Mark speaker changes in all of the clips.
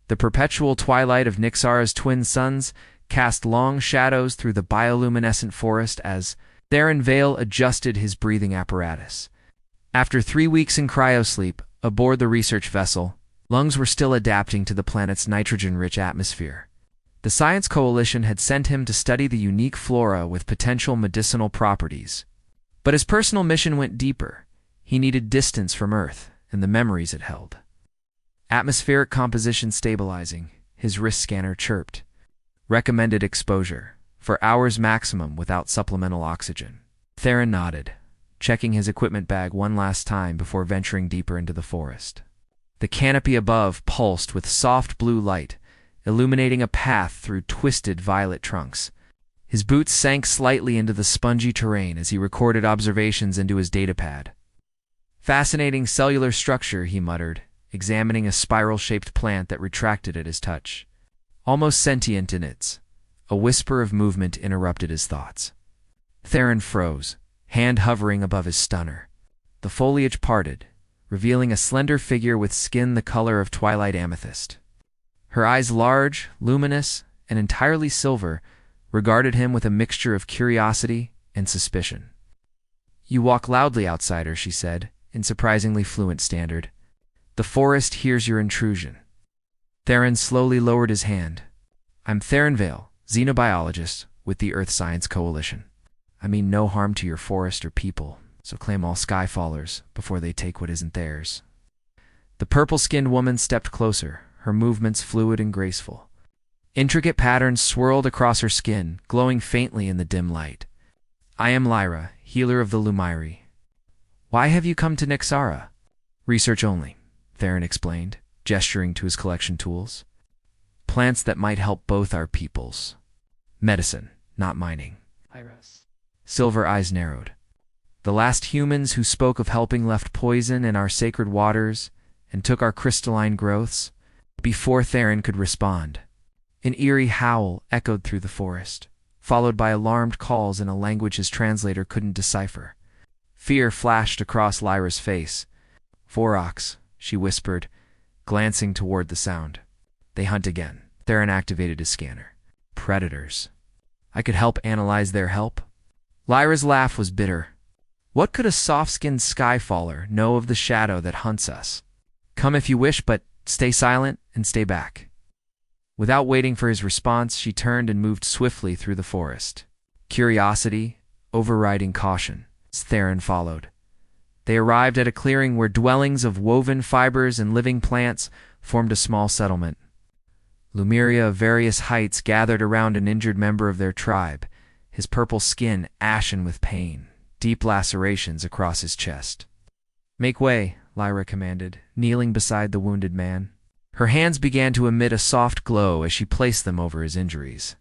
Speaker 1: The perpetual twilight of Nyxara's twin suns cast long shadows through the bioluminescent forest as Theron Vale adjusted his breathing apparatus. After 3 weeks in cryosleep aboard the research vessel, lungs were still adapting to the planet's nitrogen-rich atmosphere. The Science Coalition had sent him to study the unique flora with potential medicinal properties. But his personal mission went deeper. He needed distance from Earth and the memories it held. Atmospheric composition stabilizing, his wrist scanner chirped. Recommended exposure, for hours maximum without supplemental oxygen. Theron nodded, checking his equipment bag one last time before venturing deeper into the forest. The canopy above pulsed with soft blue light, illuminating a path through twisted violet trunks. His boots sank slightly into the spongy terrain as he recorded observations into his datapad. Fascinating cellular structure, he muttered, examining a spiral-shaped plant that retracted at his touch. Almost sentient in its. A whisper of movement interrupted his thoughts. Theron froze, hand hovering above his stunner. The foliage parted, revealing a slender figure with skin the color of twilight amethyst. Her eyes, large, luminous, and entirely silver, regarded him with a mixture of curiosity and suspicion. "You walk loudly, outsider," she said, in surprisingly fluent standard. "The forest hears your intrusion." Theron slowly lowered his hand. "I'm Theron Vale, xenobiologist with the Earth Science Coalition. I mean no harm to your forest or people, so claim all skyfallers before they take what isn't theirs." The purple-skinned woman stepped closer, her movements fluid and graceful. Intricate patterns swirled across her skin, glowing faintly in the dim light. "I am Lyra, healer of the Lumiri." "Why have you come to Nyxara?" "Research only," Theron explained, gesturing to his collection tools. "Plants that might help both our peoples. Medicine, not mining." Silver eyes narrowed. "The last humans who spoke of helping left poison in our sacred waters and took our crystalline growths." Before Theron could respond, an eerie howl echoed through the forest, followed by alarmed calls in a language his translator couldn't decipher. Fear flashed across Lyra's face. "Vorox," she whispered, glancing toward the sound. "They hunt again." Theron activated his scanner. "Predators. I could help analyze their help." Lyra's laugh was bitter. "What could a soft-skinned skyfaller know of the shadow that hunts us? Come if you wish, but stay silent and stay back." Without waiting for his response, she turned and moved swiftly through the forest. Curiosity, overriding caution. Theron followed. They arrived at a clearing where dwellings of woven fibers and living plants formed a small settlement. Lumiria of various heights gathered around an injured member of their tribe, his purple skin ashen with pain, deep lacerations across his chest. "Make way," Lyra commanded, kneeling beside the wounded man. Her hands began to emit a soft glow as she placed them over his injuries.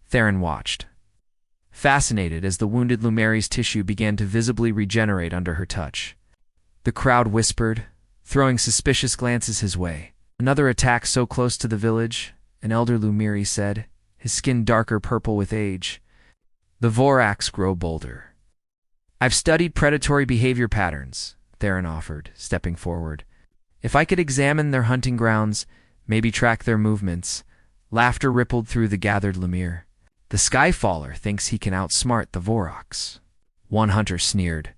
Speaker 1: Theron watched, fascinated as the wounded Lumeri's tissue began to visibly regenerate under her touch. The crowd whispered, throwing suspicious glances his way. "Another attack so close to the village," an elder Lumiri said, his skin darker purple with age. "The Vorax grow bolder." "I've studied predatory behavior patterns," Theron offered, stepping forward. "If I could examine their hunting grounds, maybe track their movements." Laughter rippled through the gathered Lumir. "The Skyfaller thinks he can outsmart the Vorox." One hunter sneered.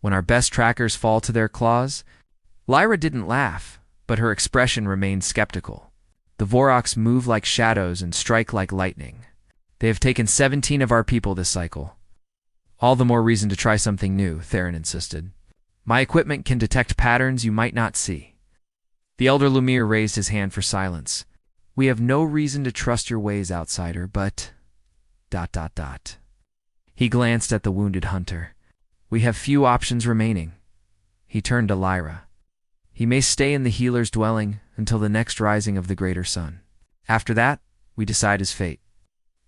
Speaker 1: "When our best trackers fall to their claws?" Lyra didn't laugh, but her expression remained skeptical. "The Vorox move like shadows and strike like lightning. They have taken 17 of our people this cycle." "All the more reason to try something new," Theron insisted. "My equipment can detect patterns you might not see." The elder Lumir raised his hand for silence. "We have no reason to trust your ways, outsider, but... ... He glanced at the wounded hunter. "We have few options remaining." He turned to Lyra. "He may stay in the healer's dwelling until the next rising of the greater sun. After that, we decide his fate."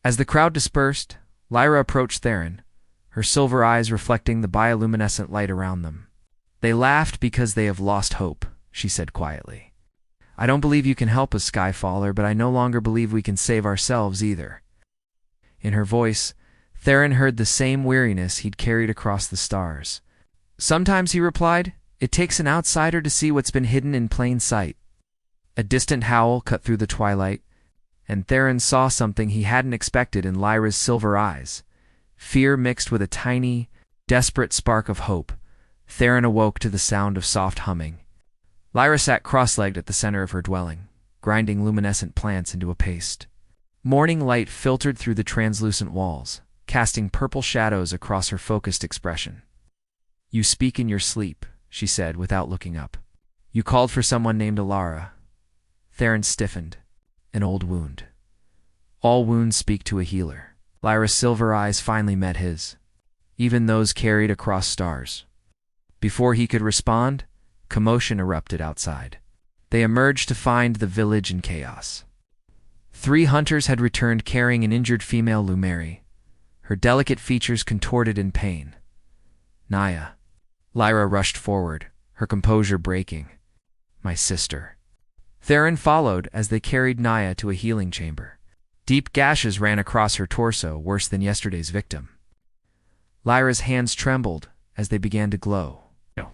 Speaker 1: As the crowd dispersed, Lyra approached Theron, her silver eyes reflecting the bioluminescent light around them. "They laughed because they have lost hope," she said quietly. "I don't believe you can help us, Skyfaller, but I no longer believe we can save ourselves either." In her voice, Theron heard the same weariness he'd carried across the stars. "Sometimes," he replied, "it takes an outsider to see what's been hidden in plain sight." A distant howl cut through the twilight, and Theron saw something he hadn't expected in Lyra's silver eyes. Fear mixed with a tiny, desperate spark of hope. Theron awoke to the sound of soft humming. Lyra sat cross-legged at the center of her dwelling, grinding luminescent plants into a paste. Morning light filtered through the translucent walls, casting purple shadows across her focused expression. "You speak in your sleep," she said without looking up. "You called for someone named Alara." Theron stiffened. "An old wound. All wounds speak to a healer." Lyra's silver eyes finally met his, even those carried across stars. Before he could respond, commotion erupted outside. They emerged to find the village in chaos. 3 hunters had returned carrying an injured female Lumeri, her delicate features contorted in pain. "Naya." Lyra rushed forward, her composure breaking. "My sister." Theron followed as they carried Naya to a healing chamber. Deep gashes ran across her torso, worse than yesterday's victim. Lyra's hands trembled as they began to glow. "No."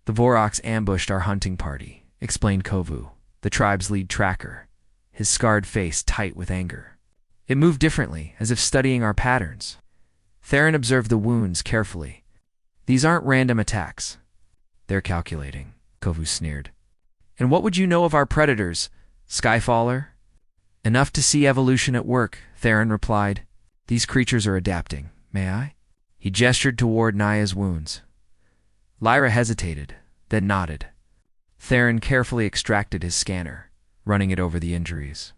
Speaker 1: "The Voroks ambushed our hunting party," explained Kovu, the tribe's lead tracker, his scarred face tight with anger. "It moved differently, as if studying our patterns." Theron observed the wounds carefully. "These aren't random attacks." "They're calculating," Kovu sneered. "And what would you know of our predators, Skyfaller?" "Enough to see evolution at work," Theron replied. "These creatures are adapting. May I?" He gestured toward Naya's wounds. Lyra hesitated, then nodded. Theron carefully extracted his scanner, running it over the injuries.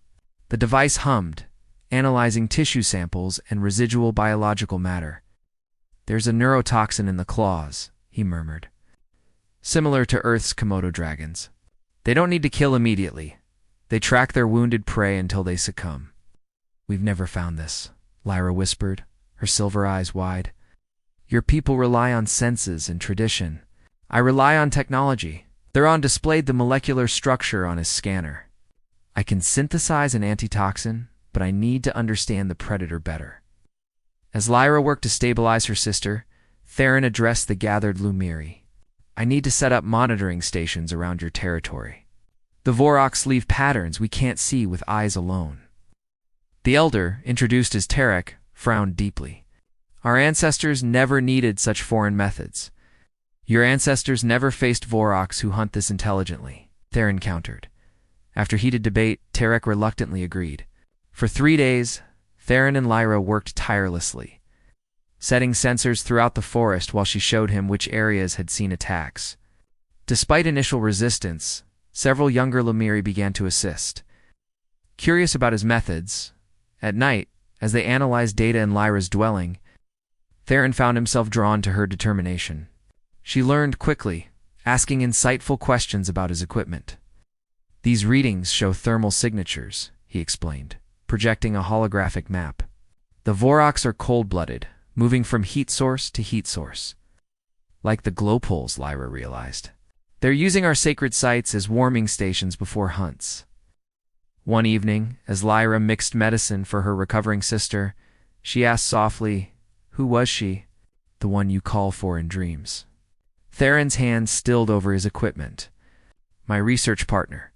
Speaker 1: The device hummed, analyzing tissue samples and residual biological matter. "There's a neurotoxin in the claws," he murmured. "Similar to Earth's Komodo dragons. They don't need to kill immediately. They track their wounded prey until they succumb." "We've never found this," Lyra whispered, her silver eyes wide. "Your people rely on senses and tradition. I rely on technology." Theron displayed the molecular structure on his scanner. "I can synthesize an antitoxin, but I need to understand the predator better." As Lyra worked to stabilize her sister, Theron addressed the gathered Lumeri. "I need to set up monitoring stations around your territory. The Voroks leave patterns we can't see with eyes alone." The elder, introduced as Tarek, frowned deeply. "Our ancestors never needed such foreign methods." "Your ancestors never faced Voroks who hunt this intelligently," Theron countered. After heated debate, Tarek reluctantly agreed. For 3 days, Theron and Lyra worked tirelessly, setting sensors throughout the forest while she showed him which areas had seen attacks. Despite initial resistance, several younger Lumeri began to assist. Curious about his methods, at night, as they analyzed data in Lyra's dwelling, Theron found himself drawn to her determination. She learned quickly, asking insightful questions about his equipment. "These readings show thermal signatures," he explained, projecting a holographic map. "The Voroks are cold-blooded, moving from heat source to heat source." "Like the glow poles," Lyra realized. "They're using our sacred sites as warming stations before hunts." One evening, as Lyra mixed medicine for her recovering sister, she asked softly, "Who was she?" "The one you call for in dreams." Theron's hand stilled over his equipment. "My research partner."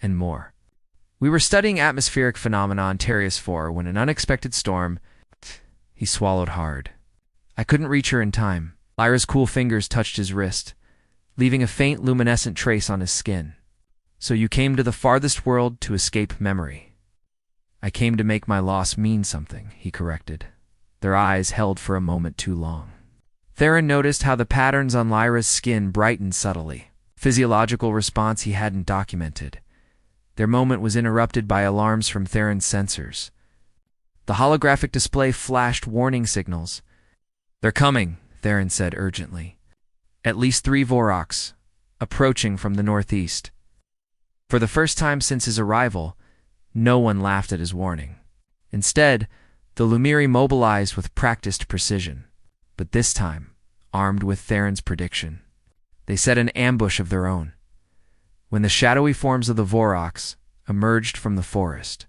Speaker 1: "And more." "We were studying atmospheric phenomena on Terrius IV when an unexpected storm—" He swallowed hard. "I couldn't reach her in time." Lyra's cool fingers touched his wrist, leaving a faint luminescent trace on his skin. "So you came to the farthest world to escape memory." "I came to make my loss mean something," he corrected. Their eyes held for a moment too long. Theron noticed how the patterns on Lyra's skin brightened subtly, physiological response he hadn't documented. Their moment was interrupted by alarms from Theron's sensors. The holographic display flashed warning signals. "They're coming," Theron said urgently. "At least 3 Voroks, approaching from the northeast." For the first time since his arrival, no one laughed at his warning. Instead, the Lumeri mobilized with practiced precision, but this time, armed with Theron's prediction. They set an ambush of their own. When the shadowy forms of the Voroks emerged from the forest,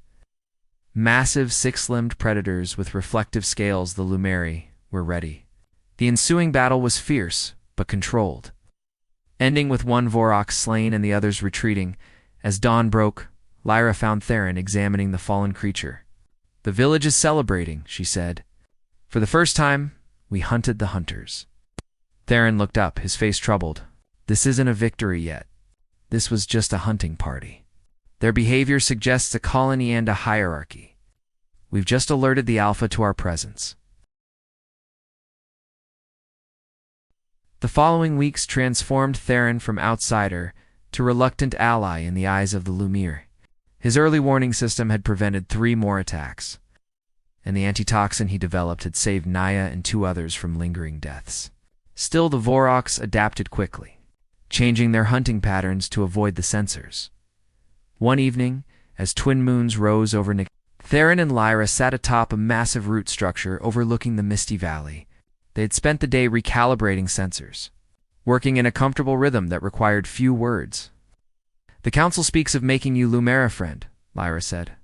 Speaker 1: massive 6-limbed predators with reflective scales, the Lumeri were ready. The ensuing battle was fierce, but controlled, ending with one Vorok slain and the others retreating As dawn broke, Lyra found Theron examining the fallen creature. "The village is celebrating," she said. "For the first time, we hunted the hunters." Theron looked up, his face troubled. "This isn't a victory yet. This was just a hunting party. Their behavior suggests a colony and a hierarchy. We've just alerted the Alpha to our presence." The following weeks transformed Theron from outsider to reluctant ally in the eyes of the Lumiere. His early warning system had prevented 3 more attacks, and the antitoxin he developed had saved Naya and 2 others from lingering deaths. Still, the Voroks adapted quickly, changing their hunting patterns to avoid the sensors. One evening, as twin moons rose over Theron and Lyra sat atop a massive root structure overlooking the misty valley. They had spent the day recalibrating sensors, working in a comfortable rhythm that required few words. "The Council speaks of making you Lumera, friend," Lyra said,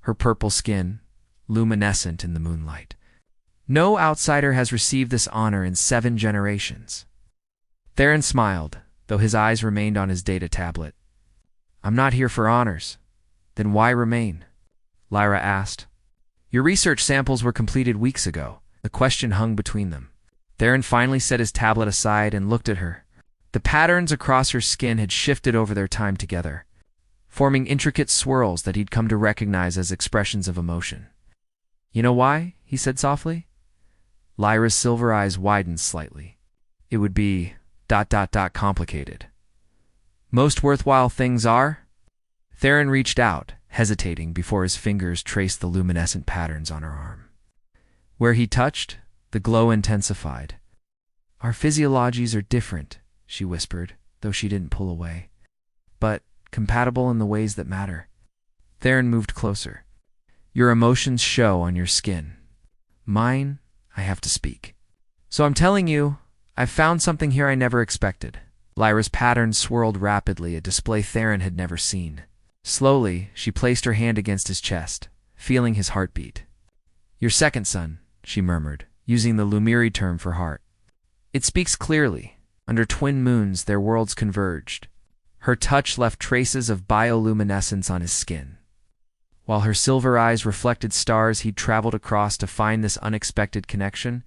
Speaker 1: her purple skin luminescent in the moonlight. "No outsider has received this honor in 7 generations." Theron smiled, though his eyes remained on his data tablet. "I'm not here for honors. Then why remain?" Lyra asked. "Your research samples were completed weeks ago." The question hung between them. Theron finally set his tablet aside and looked at her. The patterns across her skin had shifted over their time together, forming intricate swirls that he'd come to recognize as expressions of emotion. "You know why?" he said softly. Lyra's silver eyes widened slightly. "It would be ... complicated. Most worthwhile things are?" Theron reached out, hesitating before his fingers traced the luminescent patterns on her arm. Where he touched, the glow intensified. "Our physiologies are different," she whispered, though she didn't pull away. "But compatible in the ways that matter." Theron moved closer. "Your emotions show on your skin. Mine, I have to speak. So I'm telling you, I've found something here I never expected." Lyra's patterns swirled rapidly, a display Theron had never seen. Slowly, she placed her hand against his chest, feeling his heartbeat. "Your second son," she murmured, using the Lumiere term for heart. "It speaks clearly. Under twin moons, their worlds converged." Her touch left traces of bioluminescence on his skin. While her silver eyes reflected stars he'd traveled across to find this unexpected connection,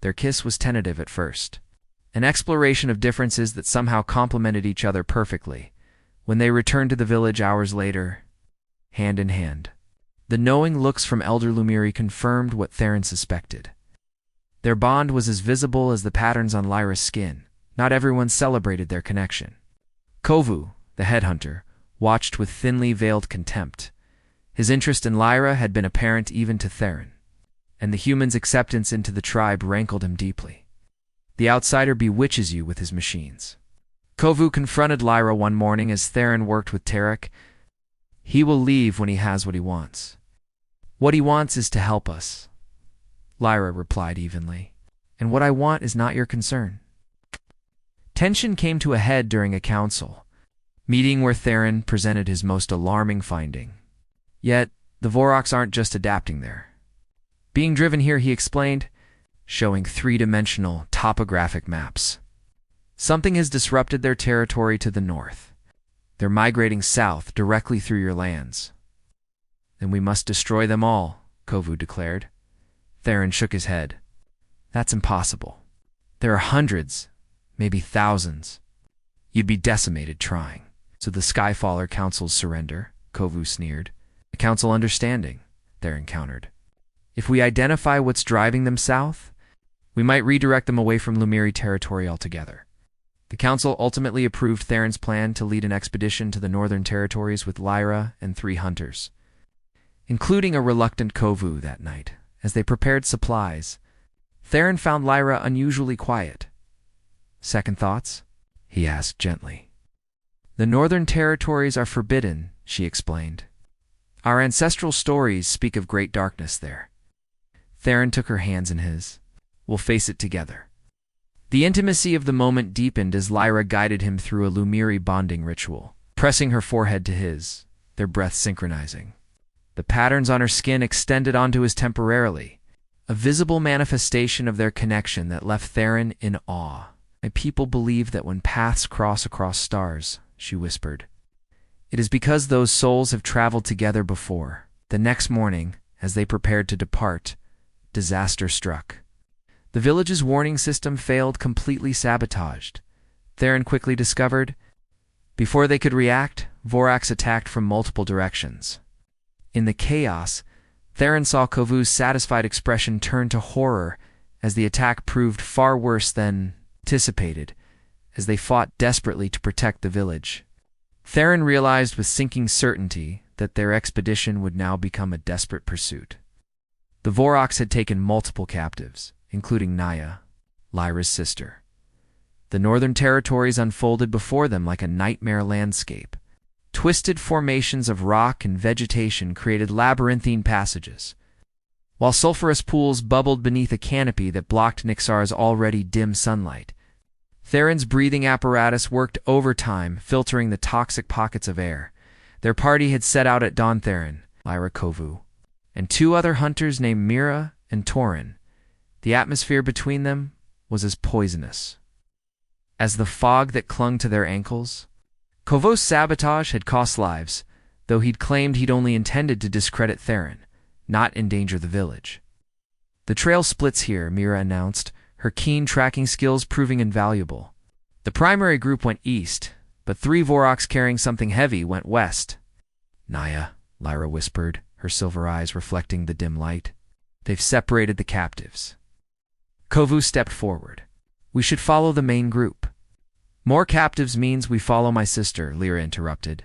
Speaker 1: their kiss was tentative at first, an exploration of differences that somehow complemented each other perfectly. When they returned to the village hours later, hand in hand, the knowing looks from Elder Lumiere confirmed what Theron suspected. Their bond was as visible as the patterns on Lyra's skin. Not everyone celebrated their connection. Kovu, the headhunter, watched with thinly veiled contempt. His interest in Lyra had been apparent even to Theron, and the human's acceptance into the tribe rankled him deeply. The outsider bewitches you with his machines. Kovu confronted Lyra one morning as Theron worked with Tarek. "He will leave when he has what he wants. What he wants is to help us," Lyra replied evenly. "And what I want is not your concern." Tension came to a head during a council meeting where Theron presented his most alarming finding. Yet, the Voroks aren't just adapting there. Being driven here, he explained, showing 3-dimensional topographic maps. Something has disrupted their territory to the north. They're migrating south directly through your lands. "Then we must destroy them all," Kovu declared. Theron shook his head. "That's impossible. There are hundreds, maybe thousands. You'd be decimated trying." "So the Skyfaller Council's surrender," Kovu sneered. "The Council understanding," Theron countered. "If we identify what's driving them south, we might redirect them away from Lumiere territory altogether." The Council ultimately approved Theron's plan to lead an expedition to the northern territories with Lyra and 3 hunters, including a reluctant Kovu that night. As they prepared supplies, Theron found Lyra unusually quiet. "Second thoughts?" he asked gently. "The northern territories are forbidden," she explained. "Our ancestral stories speak of great darkness there." Theron took her hands in his. "We'll face it together." The intimacy of the moment deepened as Lyra guided him through a Lumiere bonding ritual, pressing her forehead to his, their breaths synchronizing. The patterns on her skin extended onto his temporarily, a visible manifestation of their connection that left Theron in awe. "My people believe that when paths cross across stars," she whispered, It is because those souls have traveled together before. The next morning, as they prepared to depart, disaster struck. The village's warning system failed, completely sabotaged. Theron quickly discovered. Before they could react, Vorax attacked from multiple directions. In the chaos, Theron saw Kovu's satisfied expression turn to horror as the attack proved far worse than anticipated, as they fought desperately to protect the village. Theron realized with sinking certainty that their expedition would now become a desperate pursuit. The Vorax had taken multiple captives, including Naya, Lyra's sister. The northern territories unfolded before them like a nightmare landscape. Twisted formations of rock and vegetation created labyrinthine passages, while sulfurous pools bubbled beneath a canopy that blocked Nixar's already dim sunlight. Theron's breathing apparatus worked overtime, filtering the toxic pockets of air. Their party had set out at dawn. Theron, Lyra, Kovu, and two other hunters named Mira and Torin. The atmosphere between them was as poisonous as the fog that clung to their ankles. Kovu's sabotage had cost lives, though he'd claimed he'd only intended to discredit Theron, not endanger the village. The trail splits here, Mira announced, her keen tracking skills proving invaluable. The primary group went east, but 3 Vorax carrying something heavy went west. Naya, Lyra whispered, her silver eyes reflecting the dim light. They've separated the captives. Kovu stepped forward. We should follow the main group. More captives means we follow my sister, Lyra interrupted,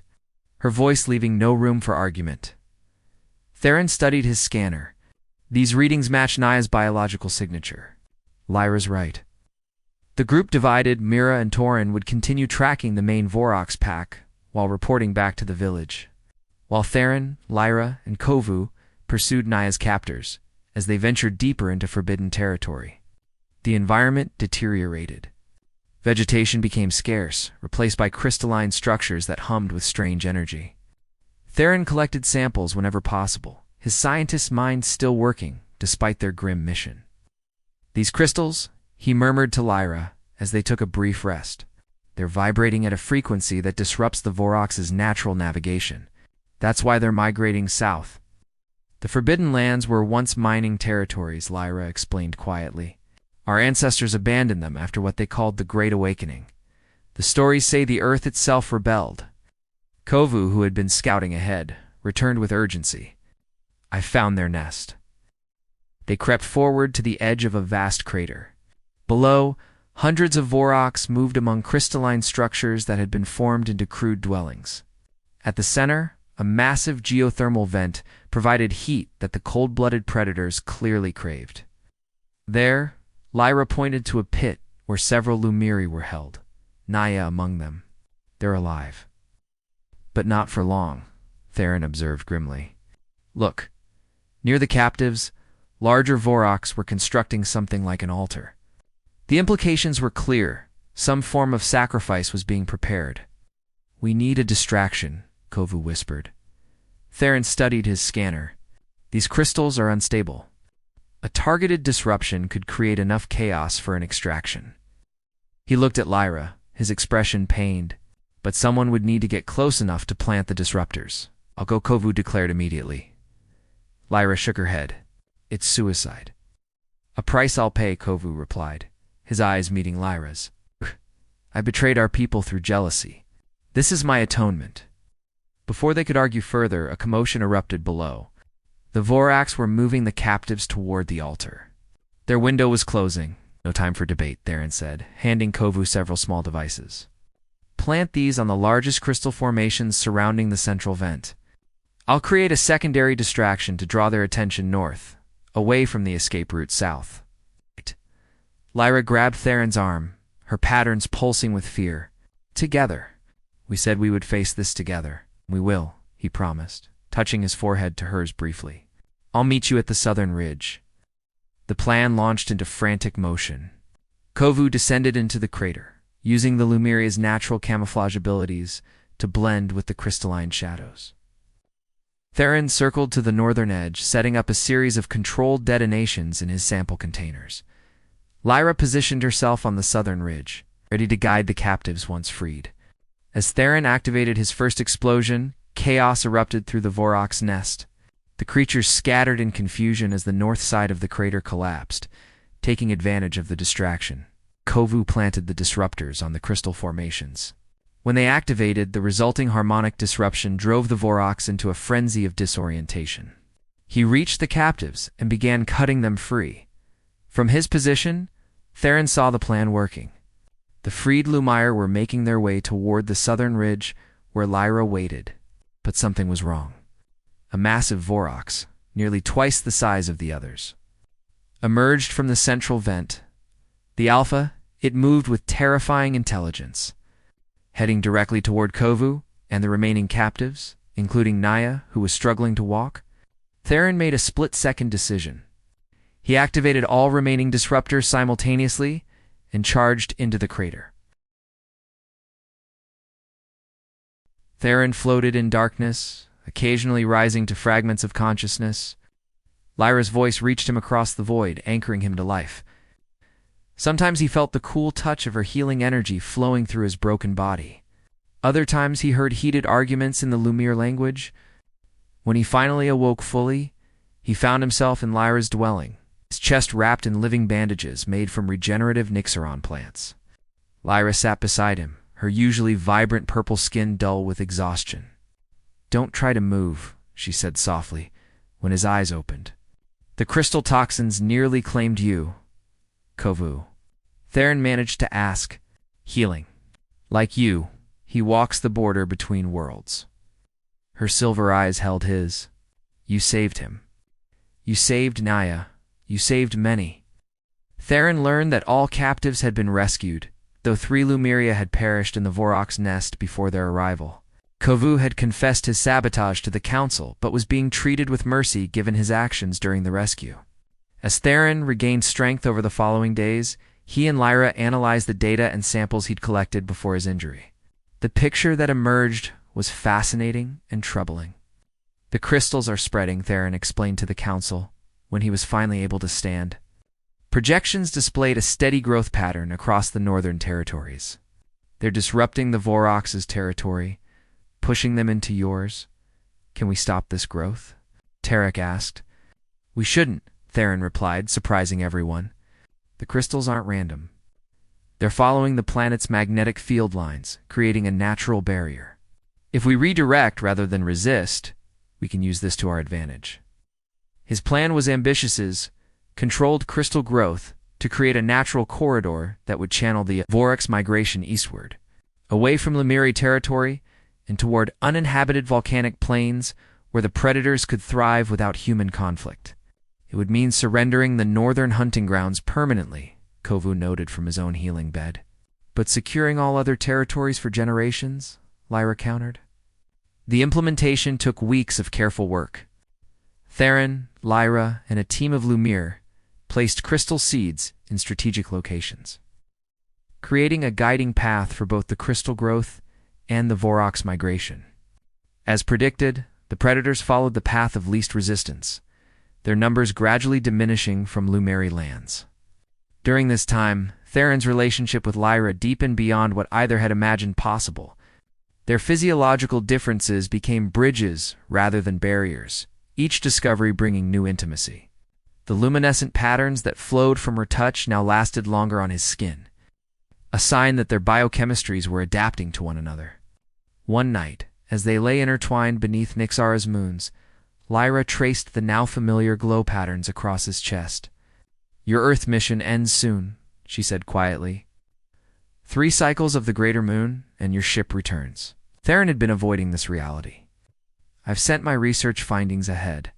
Speaker 1: her voice leaving no room for argument. Theron studied his scanner. These readings match Naya's biological signature. Lyra's right. The group divided. Mira and Torin would continue tracking the main Vorax pack while reporting back to the village, while Theron, Lyra, and Kovu pursued Naya's captors as they ventured deeper into forbidden territory. The environment deteriorated. Vegetation became scarce, replaced by crystalline structures that hummed with strange energy. Theron collected samples whenever possible, his scientist's mind still working despite their grim mission. These crystals, he murmured to Lyra as they took a brief rest. They're vibrating at a frequency that disrupts the Vorax's natural navigation. That's why they're migrating south. The Forbidden Lands were once mining territories, Lyra explained quietly. Our ancestors abandoned them after what they called the Great Awakening. The stories say the Earth itself rebelled. Kovu, who had been scouting ahead, returned with urgency. I found their nest. They crept forward to the edge of a vast crater. Below, hundreds of Vorax moved among crystalline structures that had been formed into crude dwellings. At the center, a massive geothermal vent provided heat that the cold-blooded predators clearly craved. There, Lyra pointed to a pit where several Lumiri were held, Naya among them. They're alive. But not for long, Theron observed grimly. Look, near the captives, larger Vorax were constructing something like an altar. The implications were clear. Some form of sacrifice was being prepared. We need a distraction, Kovu whispered. Theron studied his scanner. These crystals are unstable. A targeted disruption could create enough chaos for an extraction. He looked at Lyra, his expression pained. But someone would need to get close enough to plant the disruptors. I'll go, Kovu declared immediately. Lyra shook her head. It's suicide. A price I'll pay, Kovu replied, his eyes meeting Lyra's. I betrayed our people through jealousy. This is my atonement. Before they could argue further, a commotion erupted below. The Vorax were moving the captives toward the altar. Their window was closing. No time for debate, Theron said, handing Kovu several small devices. Plant these on the largest crystal formations surrounding the central vent. I'll create a secondary distraction to draw their attention north, away from the escape route south. Lyra grabbed Theron's arm, her patterns pulsing with fear. Together. We said we would face this together. We will, he promised, touching his forehead to hers briefly. I'll meet you at the southern ridge. The plan launched into frantic motion. Kovu descended into the crater, using the Lumiria's natural camouflage abilities to blend with the crystalline shadows. Theron circled to the northern edge, setting up a series of controlled detonations in his sample containers. Lyra positioned herself on the southern ridge, ready to guide the captives once freed. As Theron activated his first explosion, chaos erupted through the Vorok's nest. The creatures scattered in confusion as the north side of the crater collapsed, taking advantage of the distraction. Kovu planted the disruptors on the crystal formations. When they activated, the resulting harmonic disruption drove the Voroks into a frenzy of disorientation. He reached the captives and began cutting them free. From his position, Theron saw the plan working. The freed Lumiere were making their way toward the southern ridge where Lyra waited. But something was wrong. A massive Voroks, nearly twice the size of the others, emerged from the central vent. The Alpha, it moved with terrifying intelligence. Heading directly toward Kovu and the remaining captives, including Naya, who was struggling to walk, Theron made a split-second decision. He activated all remaining disruptors simultaneously and charged into the crater. Theron floated in darkness, occasionally rising to fragments of consciousness. Lyra's voice reached him across the void, anchoring him to life. Sometimes he felt the cool touch of her healing energy flowing through his broken body. Other times he heard heated arguments in the Lumiere language. When he finally awoke fully, he found himself in Lyra's dwelling, his chest wrapped in living bandages made from regenerative Nixaron plants. Lyra sat beside him, her usually vibrant purple skin dull with exhaustion. "Don't try to move," she said softly, when his eyes opened. "The crystal toxins nearly claimed you, Kovu." Theron managed to ask, "Healing. Like you, he walks the border between worlds." Her silver eyes held his. "You saved him. You saved Naya. You saved many." Theron learned that all captives had been rescued, though 3 Lumeria had perished in the Vorok's nest before their arrival. Kovu had confessed his sabotage to the Council, but was being treated with mercy given his actions during the rescue. As Theron regained strength over the following days, he and Lyra analyzed the data and samples he'd collected before his injury. The picture that emerged was fascinating and troubling. "The crystals are spreading," Theron explained to the Council, when he was finally able to stand. Projections displayed a steady growth pattern across the northern territories. "They're disrupting the Voroks' territory, pushing them into yours. Can we stop this growth?" Tarek asked. "We shouldn't," Theron replied, surprising everyone. "The crystals aren't random. They're following the planet's magnetic field lines, creating a natural barrier. If we redirect rather than resist, we can use this to our advantage." His plan was ambitious: controlled crystal growth to create a natural corridor that would channel the Vorok's migration eastward, away from Lemuri territory and toward uninhabited volcanic plains where the predators could thrive without human conflict. It would mean surrendering the northern hunting grounds permanently, Kovu noted from his own healing bed. "But securing all other territories for generations," Lyra countered. The implementation took weeks of careful work. Theron, Lyra, and a team of Lumiere placed crystal seeds in strategic locations, creating a guiding path for both the crystal growth and the Vorok's migration. As predicted, the predators followed the path of least resistance, their numbers gradually diminishing from Lumeri lands. During this time, Theron's relationship with Lyra deepened beyond what either had imagined possible. Their physiological differences became bridges rather than barriers, each discovery bringing new intimacy. The luminescent patterns that flowed from her touch now lasted longer on his skin, a sign that their biochemistries were adapting to one another. One night, as they lay intertwined beneath Nixara's moons, Lyra traced the now familiar glow patterns across his chest. "Your Earth mission ends soon," she said quietly. 3 cycles of the greater moon, and your ship returns. Theron had been avoiding this reality. "I've sent my research findings ahead.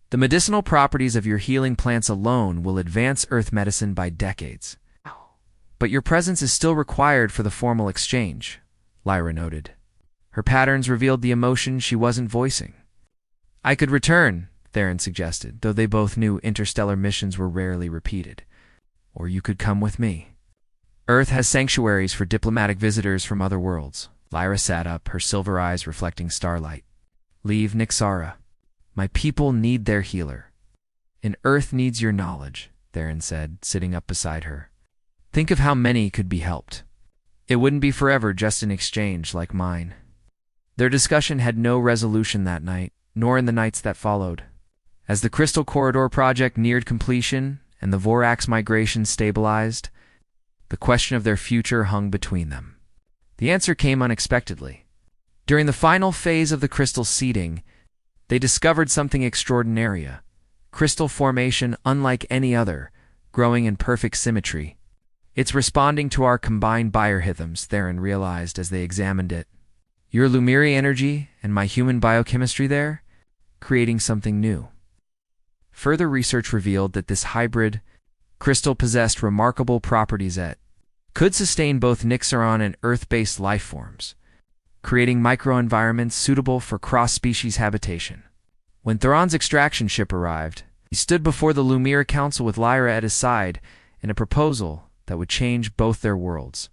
Speaker 1: The medicinal properties of your healing plants alone will advance Earth medicine by decades. But your presence is still required for the formal exchange," Lyra noted. Her patterns revealed the emotion she wasn't voicing. "I could return," Theron suggested, though they both knew interstellar missions were rarely repeated. "Or you could come with me. Earth has sanctuaries for diplomatic visitors from other worlds." Lyra sat up, her silver eyes reflecting starlight. "Leave Nixara. My people need their healer. And Earth needs your knowledge," Theron said, sitting up beside her. "Think of how many could be helped." It wouldn't be forever, just an exchange like mine. Their discussion had no resolution that night, nor in the nights that followed. As the Crystal Corridor project neared completion and the Vorax migration stabilized, the question of their future hung between them. The answer came unexpectedly. During the final phase of the crystal seeding, they discovered something extraordinary, a crystal formation unlike any other, growing in perfect symmetry. It's responding to our combined biorhythms, Theron realized as they examined it. Your Lumiri energy and my human biochemistry there, creating something new. Further research revealed that this hybrid crystal possessed remarkable properties that could sustain both Nixaron and Earth-based life forms, creating microenvironments suitable for cross-species habitation. When Theron's extraction ship arrived, he stood before the Lumira Council with Lyra at his side in a proposal that would change both their worlds.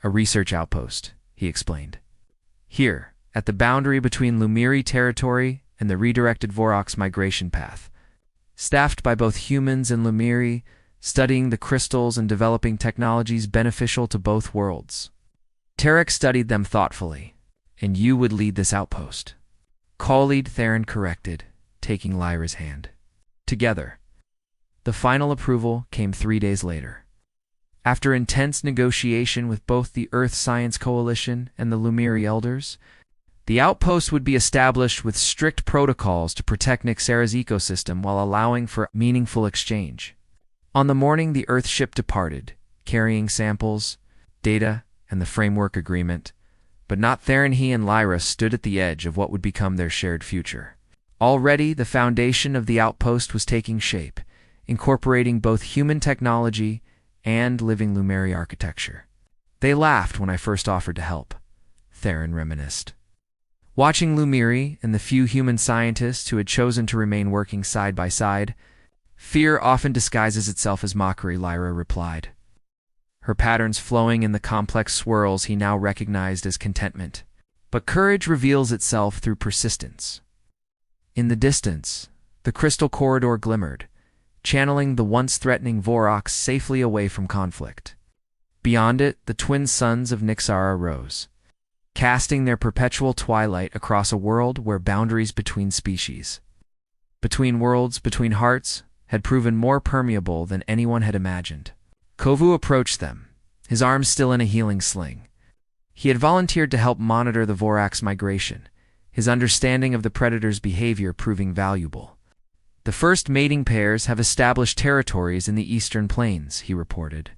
Speaker 1: A research outpost, he explained. Here, at the boundary between Lumiri territory and the redirected Vorax migration path, staffed by both humans and Lumiri, studying the crystals and developing technologies beneficial to both worlds. Tarek studied them thoughtfully. And you would lead this outpost. Khalid, Theron corrected, taking Lyra's hand. Together. The final approval came 3 days later. After intense negotiation with both the Earth Science Coalition and the Lumiri Elders, the outpost would be established with strict protocols to protect Nixara's ecosystem while allowing for meaningful exchange. On the morning the Earth ship departed, carrying samples, data, and the framework agreement, but not Theron. He and Lyra stood at the edge of what would become their shared future. Already, the foundation of the outpost was taking shape, incorporating both human technology and living Lumiri architecture. They laughed when I first offered to help, Theron reminisced. Watching Lumiri and the few human scientists who had chosen to remain working side by side, fear often disguises itself as mockery, Lyra replied. Her patterns flowing in the complex swirls he now recognized as contentment. But courage reveals itself through persistence. In the distance, the crystal corridor glimmered, channeling the once threatening Vorax safely away from conflict. Beyond it, the twin suns of Nixara rose, casting their perpetual twilight across a world where boundaries between species, between worlds, between hearts, had proven more permeable than anyone had imagined. Kovu approached them, his arms still in a healing sling. He had volunteered to help monitor the Vorax migration, his understanding of the predator's behavior proving valuable. The first mating pairs have established territories in the eastern plains, he reported.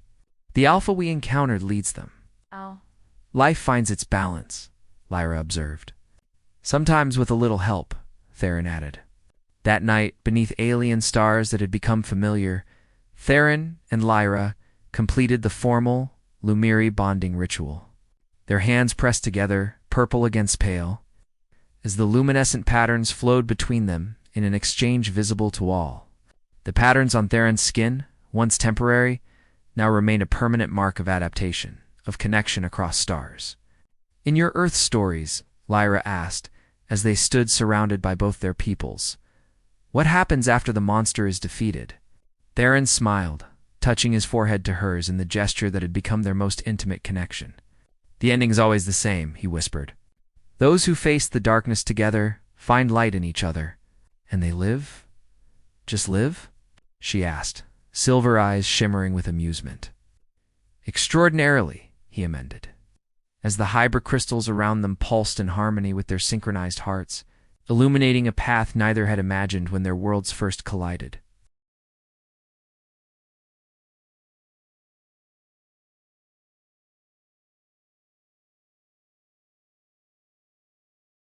Speaker 1: The alpha we encountered leads them.
Speaker 2: Oh.
Speaker 1: Life finds its balance, Lyra observed. Sometimes with a little help, Theron added. That night, beneath alien stars that had become familiar, Theron and Lyra completed the formal Lumiri bonding ritual. Their hands pressed together, purple against pale, as the luminescent patterns flowed between them in an exchange visible to all. The patterns on Theron's skin, once temporary, now remained a permanent mark of adaptation, of connection across stars. In your Earth stories, Lyra asked, as they stood surrounded by both their peoples, what happens after the monster is defeated? Theron smiled, touching his forehead to hers in the gesture that had become their most intimate connection. The ending's always the same, he whispered. Those who face the darkness together find light in each other. And they live? Just live? She asked, silver eyes shimmering with amusement. Extraordinarily, he amended, as the hybrid crystals around them pulsed in harmony with their synchronized hearts, illuminating a path neither had imagined when their worlds first collided.